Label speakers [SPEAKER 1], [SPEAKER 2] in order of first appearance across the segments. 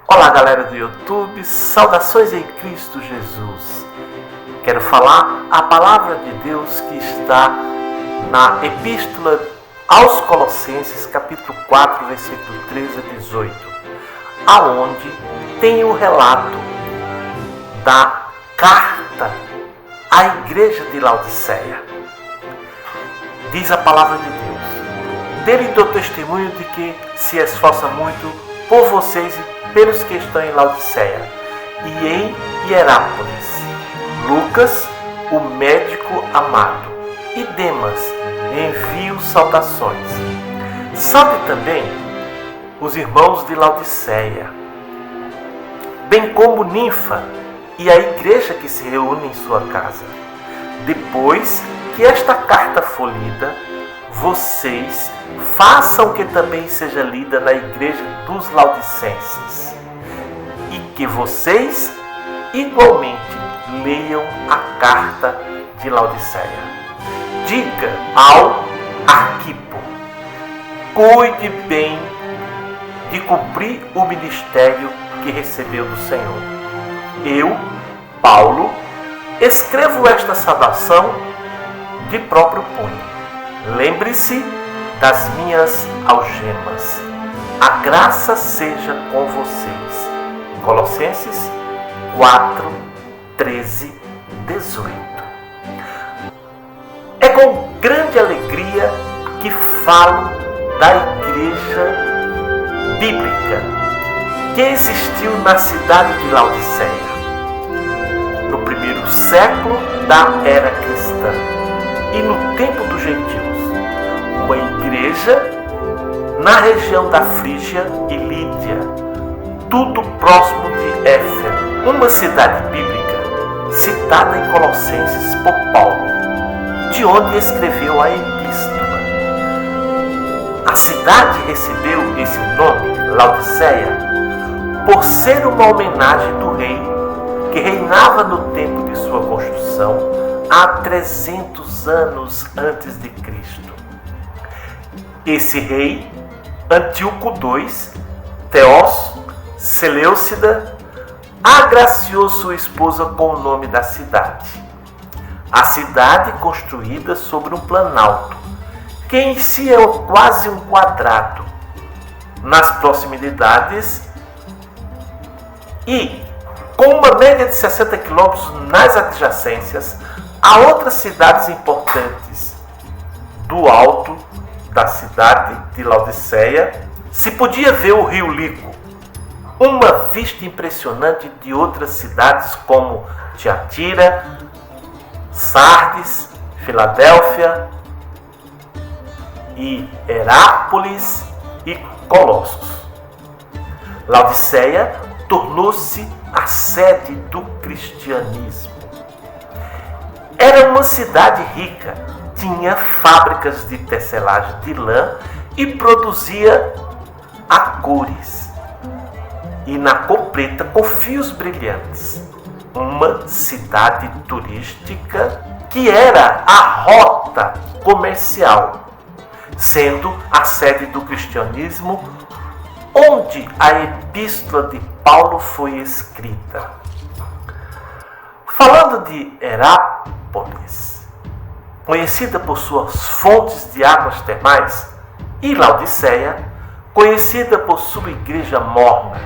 [SPEAKER 1] Olá galera do YouTube, saudações em Cristo Jesus. Quero falar a palavra de Deus que está na Epístola aos Colossenses, capítulo 4, versículo 13 a 18, aonde tem o relato da carta à igreja de Laodiceia. Diz a palavra de Deus: dele dou testemunho de que se esforça muito por vocês e pelos que estão em Laodiceia e em Hierápolis, Lucas, o médico amado, e Demas, envio saudações. Salve também os irmãos de Laodiceia, bem como Ninfa e a igreja que se reúne em sua casa. Depois que esta carta for lida, vocês façam que também seja lida na igreja dos Laodicenses, e que vocês igualmente leiam a carta de Laodiceia. Diga ao Arquipo: cuide bem de cumprir o ministério que recebeu do Senhor. Eu, Paulo, escrevo esta saudação de próprio punho. Lembre-se das minhas algemas. A graça seja com vocês. Colossenses 4, 13, 18. É com grande alegria que falo da igreja bíblica que existiu na cidade de Laodiceia, no primeiro século da era cristã e no tempo dos gentios. Uma igreja na região da Frígia e Lídia, tudo próximo de Éfeso, uma cidade bíblica citada em Colossenses por Paulo, de onde escreveu a epístola. A cidade recebeu esse nome, Laodiceia, por ser uma homenagem do rei que reinava no tempo de sua construção há 300 anos antes de Cristo. Esse rei, Antíoco II, Teós Seleucida, agraciou sua esposa com o nome da cidade. A cidade construída sobre um planalto, que em si é quase um quadrado, nas proximidades e com uma média de 60 quilômetros nas adjacências a outras cidades importantes. Do alto da cidade de Laodiceia se podia ver o rio Lico, uma vista impressionante de outras cidades como Tiatira, Sardes, Filadélfia e Herápolis e Colossos. Laodiceia tornou-se a sede do cristianismo. Era uma cidade rica, tinha fábricas de tecelagem de lã e produzia a cores e na copleta com fios brilhantes. Uma cidade turística que era a rota comercial, sendo a sede do cristianismo onde a epístola de Paulo foi escrita. Falando de Herápolis, conhecida por suas fontes de águas termais, e Laodiceia, conhecida por sua igreja morna,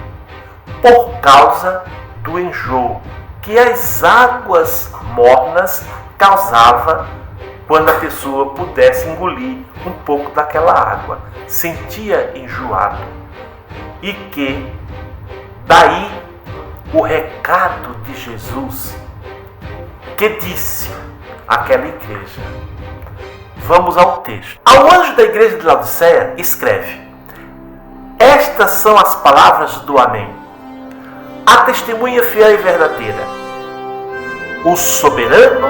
[SPEAKER 1] por causa do enjoo que as águas mornas causava quando a pessoa pudesse engolir um pouco daquela água, sentia enjoado, e que daí o recado de Jesus que disse àquela igreja. Vamos ao texto. Ao anjo da igreja de Laodiceia escreve: estas são as palavras do Amém, a testemunha fiel e verdadeira, o soberano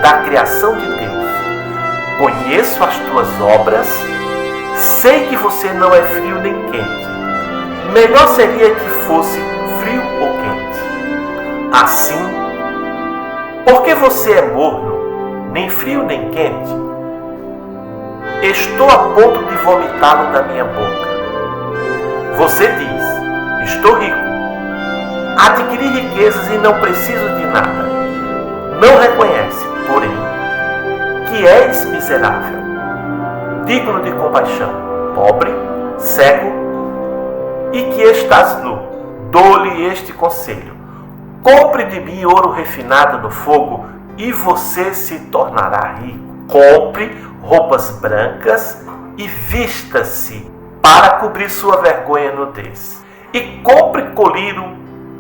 [SPEAKER 1] da criação de Deus. Conheço as tuas obras, sei que você não é frio nem quente. Melhor seria que fosse frio ou quente. Assim, porque você é morno, nem frio nem quente, estou a ponto de vomitá-lo da minha boca. Você diz: estou rico, adquiri riquezas e não preciso de nada. Não reconhece, porém, que és miserável, digno de compaixão, pobre, cego e que estás nu. Dou-lhe este conselho: compre de mim ouro refinado no fogo e você se tornará rico. Compre roupas brancas e vista-se para cobrir sua vergonha e nudez. E compre colírio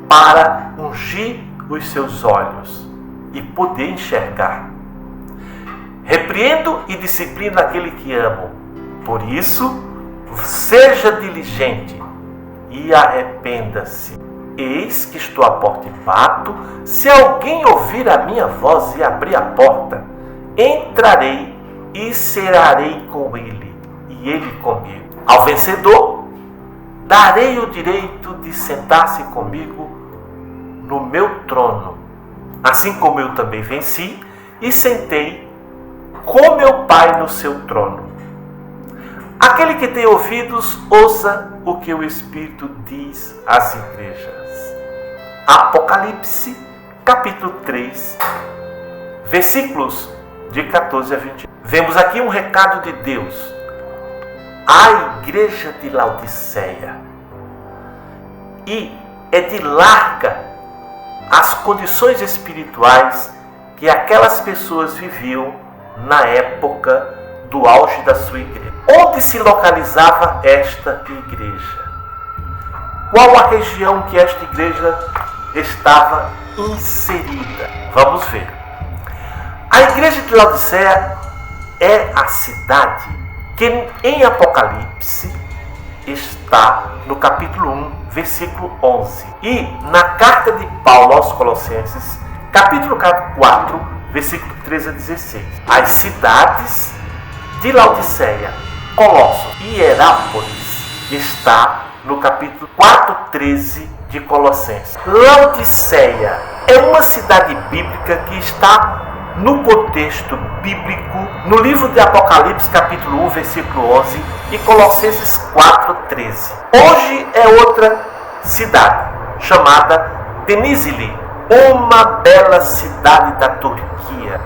[SPEAKER 1] para ungir os seus olhos e poder enxergar. Repreendo e disciplino aquele que amo. Por isso, seja diligente e arrependa-se. Eis que estou à porta e bato. Se alguém ouvir a minha voz e abrir a porta, entrarei e cearei com ele, e ele comigo. Ao vencedor, darei o direito de sentar-se comigo no meu trono, assim como eu também venci e sentei com meu Pai no seu trono. Aquele que tem ouvidos, ouça o que o Espírito diz às igrejas. Apocalipse, capítulo 3, versículos de 14 a 21. Vemos aqui um recado de Deus à igreja de Laodiceia. E é de larga as condições espirituais que aquelas pessoas viviam na época do auge da sua igreja. Onde se localizava esta igreja? Qual a região que esta igreja estava inserida? Vamos ver. A igreja de Laodiceia é a cidade que em Apocalipse está no capítulo 1, versículo 11. E na carta de Paulo aos Colossenses, capítulo 4, versículo 13 a 16. As cidades de Laodiceia, Colossos e Hierápolis está no capítulo 4:13 de Colossenses. Laodiceia é uma cidade bíblica que está no contexto bíblico no livro de Apocalipse, capítulo 1, versículo 11 e Colossenses 4:13. Hoje é outra cidade chamada Denizli, uma bela cidade da Turquia.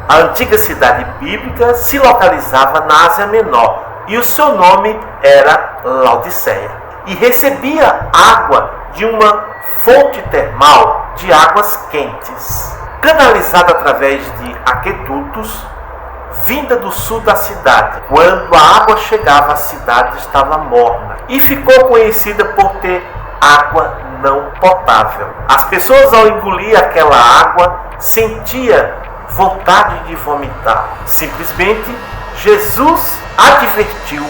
[SPEAKER 1] A antiga cidade bíblica se localizava na Ásia Menor e o seu nome era Laodiceia. E recebia água de uma fonte termal de águas quentes, canalizada através de aquedutos, vinda do sul da cidade. Quando a água chegava, a cidade estava morna e ficou conhecida por ter água não potável. As pessoas, ao engolir aquela água, sentiam vontade de vomitar. Simplesmente, Jesus advertiu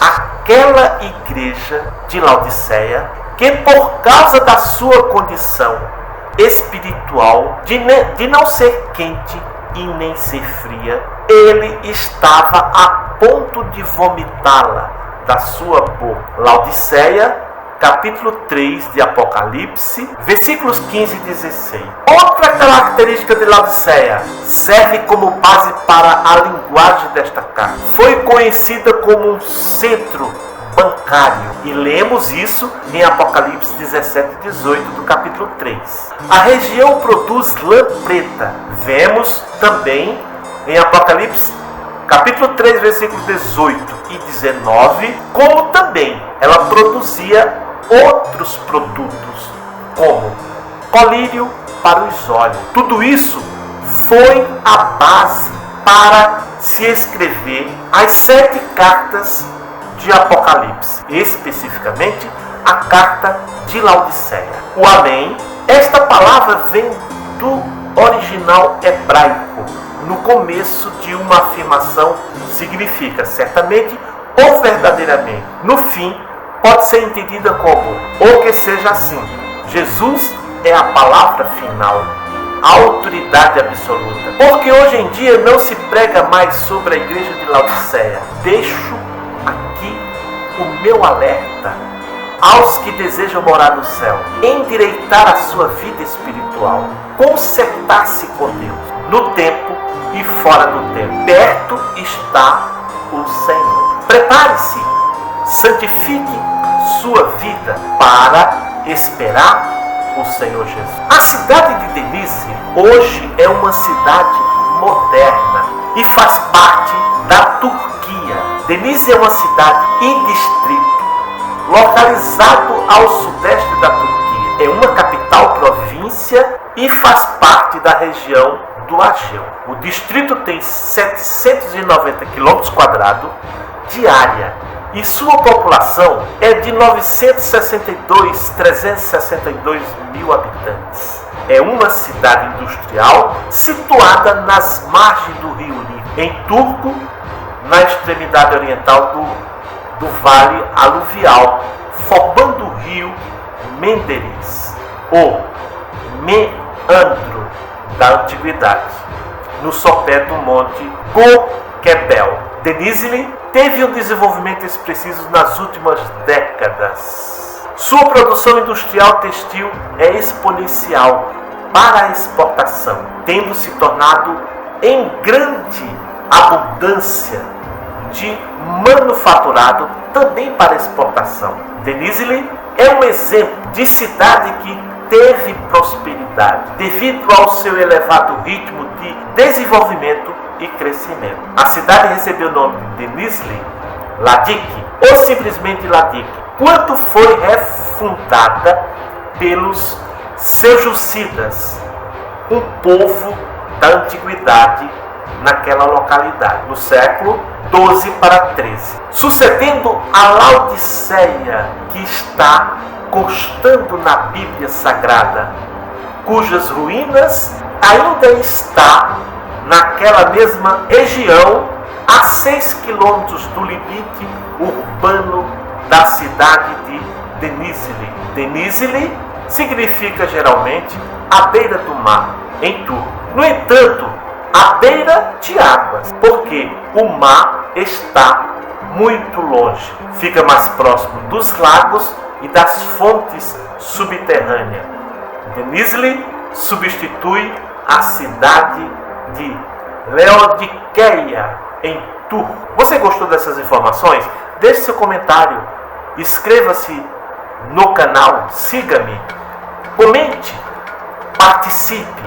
[SPEAKER 1] aquela igreja de Laodiceia que, por causa da sua condição espiritual, de não ser quente e nem ser fria, ele estava a ponto de vomitá-la da sua boca. Laodiceia, capítulo 3 de Apocalipse, versículos 15 e 16. Outra característica de Laodiceia serve como base para a linguagem desta carta. Foi conhecida como um centro bancário. E lemos isso em Apocalipse 17 e 18 do capítulo 3. A região produz lã preta. Vemos também em Apocalipse capítulo 3, versículos 18 e 19, como também ela produzia outros produtos, como colírio para os olhos. Tudo isso foi a base para se escrever as 7 cartas de Apocalipse, especificamente a carta de Laodiceia. O Amém, esta palavra vem do original hebraico. No começo de uma afirmação significa certamente ou verdadeiramente. No fim, pode ser entendida como ou que seja assim. Jesus é a palavra final, a autoridade absoluta. Porque hoje em dia não se prega mais sobre a igreja de Laodiceia. Deixo aqui o meu alerta aos que desejam morar no céu: endireitar a sua vida espiritual, consertar-se com Deus, no tempo e fora do tempo. Perto está o Senhor. Prepare-se, santifique sua vida para esperar o Senhor Jesus. A cidade de Denizli hoje é uma cidade moderna e faz parte da Turquia. Denizli é uma cidade e distrito localizado ao sudeste da Turquia. É uma capital província e faz parte da região do Ageu. O distrito tem 790 km² de área e sua população é de 362 mil habitantes. É uma cidade industrial situada nas margens do rio Nilo, em Turku, na extremidade oriental do vale aluvial, formando o rio Menderes, ou meandro da antiguidade, no sopé do monte Kocaeli. Denizli teve um desenvolvimento expressivo nas últimas décadas. Sua produção industrial textil é exponencial para a exportação, tendo se tornado em grande abundância de manufaturado também para exportação. Denizli é um exemplo de cidade que teve prosperidade devido ao seu elevado ritmo de desenvolvimento e crescimento. A cidade recebeu o nome de Denizli Ladik, ou simplesmente Ladik, quando foi refundada pelos seljúcidas, um povo da antiguidade naquela localidade, no século 12 para 13, sucedendo a Laodiceia, que está constando na Bíblia Sagrada, cujas ruínas ainda está naquela mesma região, a 6 quilômetros do limite urbano da cidade de Denizli. Denizli significa geralmente a beira do mar, em turco. No entanto, a beira de águas, porque o mar está muito longe, fica mais próximo dos lagos e das fontes subterrâneas. Denizli substitui a cidade de Laodiceia em turco. Você gostou dessas informações? Deixe seu comentário, inscreva-se no canal, siga-me, comente, participe,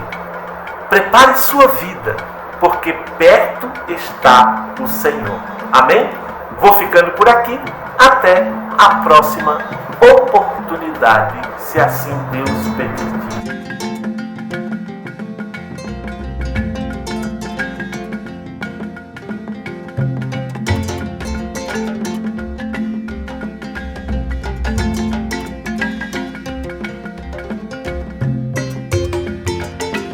[SPEAKER 1] prepare sua vida, porque perto está o Senhor. Amém? Vou ficando por aqui. Até a próxima oportunidade, se assim Deus permitir.